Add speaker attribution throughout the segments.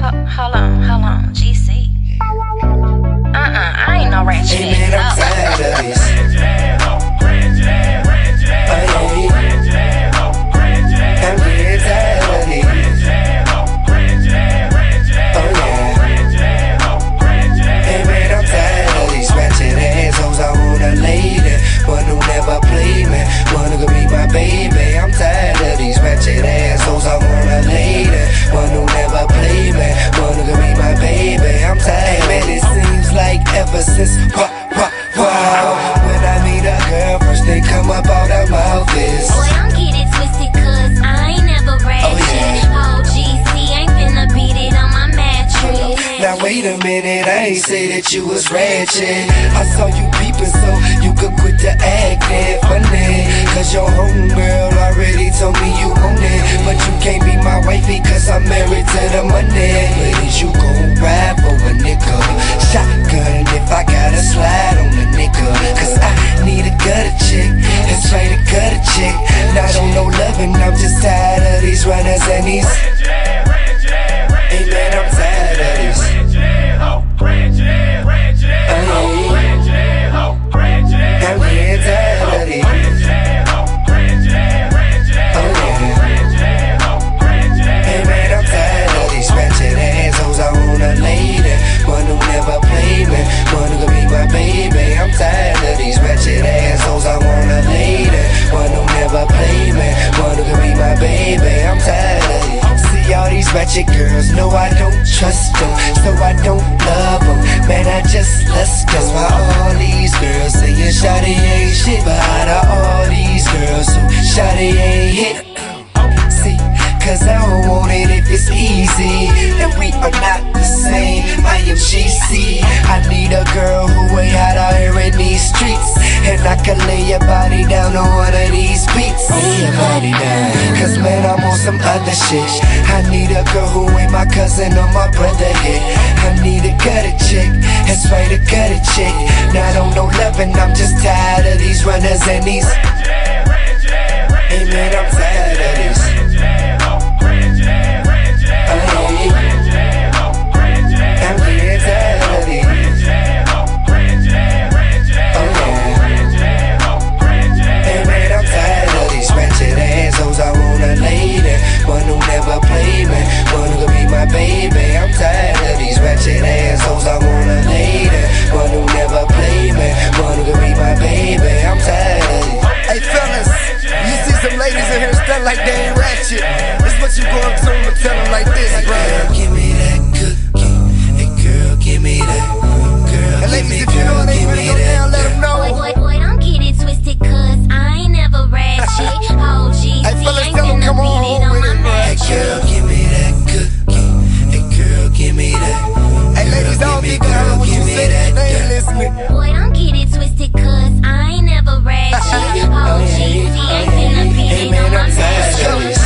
Speaker 1: Hold on, GC. I ain't no ratchet.
Speaker 2: Hey man, I'm tired of this. I'm getting tired of this. Oh yeah. Hey man, I'm tired of these ratchet assholes. I want a lady, one who never play me, one who can be my baby. I'm tired of these ratchet assholes. I want a lady, one who never play me, one who can be my baby. I'm tired. Hey man, it seems like ever since wow, when I meet a girl, first they come up out her mouth is,
Speaker 1: boy, don't get it twisted, cause I ain't never ratchet. Oh, GC, ain't finna beat it on my mattress.
Speaker 2: Now wait a minute, I ain't say that you was ratchet. I saw you peeping so you could quit the acting funny, cause your homegirl already told me you own it. But you can't be my wifey cause I'm married to the money. But is you gon' ride for a nigga? Shotgun if I gotta slide on the nigga, cause I need a gutter chick, that's right, a gutter chick. Not on no loving, I'm just tired of these runners and these. Hey man, I'm tired of this. I'm getting tired of this. Oh yeah. Hey man, I'm tired of these ratchet assholes. I want a lady, one who never play me, one who can be my baby. I'm tired of these ratchet assholes. I want a lady, one who never play me, one who can be my baby. I'm tired of it. See all these ratchet girls, no I don't trust them, so I don't love them. Man, I just lust them. Why all these girls saying shawty ain't shit, but out of all these girls who shawty ain't hit? See, cause I don't want it if it's easy, and we are not the same. I am GC. I need a girl who ain't out here in these streets, and I can lay your body down on one of these beats. Lay your body down, cause man, I'm on some other shit. I need a girl who ain't my cousin or my brother hit. I need a gutter chick, that's right, a gutter chick. Not on no loving, I'm just tired of these runners and these. Hey man, I'm tired of this. I'm getting tired of this. Oh yeah. Hey man, I'm tired of these ratchet assholes. I want a lady, one who never play me, one who can be my baby. I'm tired of these ratchet assholes. I want a lady, one who never play me, one who can be my baby. I'm tired of it.
Speaker 3: Hey fellas, you see some ladies in here stunt like they ain't ratchet. This is what you go up to them and tell them like this, bro.
Speaker 2: Girl, give me that cookie. Hey girl, give me that. Girl,
Speaker 3: and ladies, if you know it ain't finna go down, let them know.
Speaker 1: Boy, don't get it twisted, cause I ain't never ratchet. Oh, GC,
Speaker 3: Hey fellas,
Speaker 1: ain't
Speaker 3: tell them
Speaker 1: finna
Speaker 3: come on
Speaker 1: beat it
Speaker 3: home
Speaker 1: on
Speaker 3: with
Speaker 1: my
Speaker 3: it, bro.
Speaker 2: Hey girl, give me that cookie. Hey girl, give me that.
Speaker 3: Hey ladies, don't be down what you say, they ain't listening.
Speaker 1: Boy, don't get it twisted, cause I ain't never ratchet. Oh, GC, ain't finna beat it on my mattress.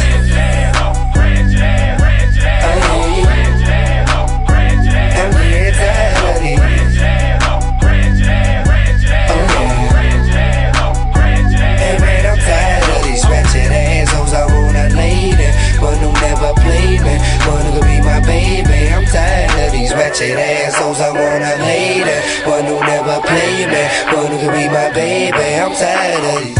Speaker 2: Ratchet assholes, I want a lady, one who never play me, one who can be my baby. I'm tired of these.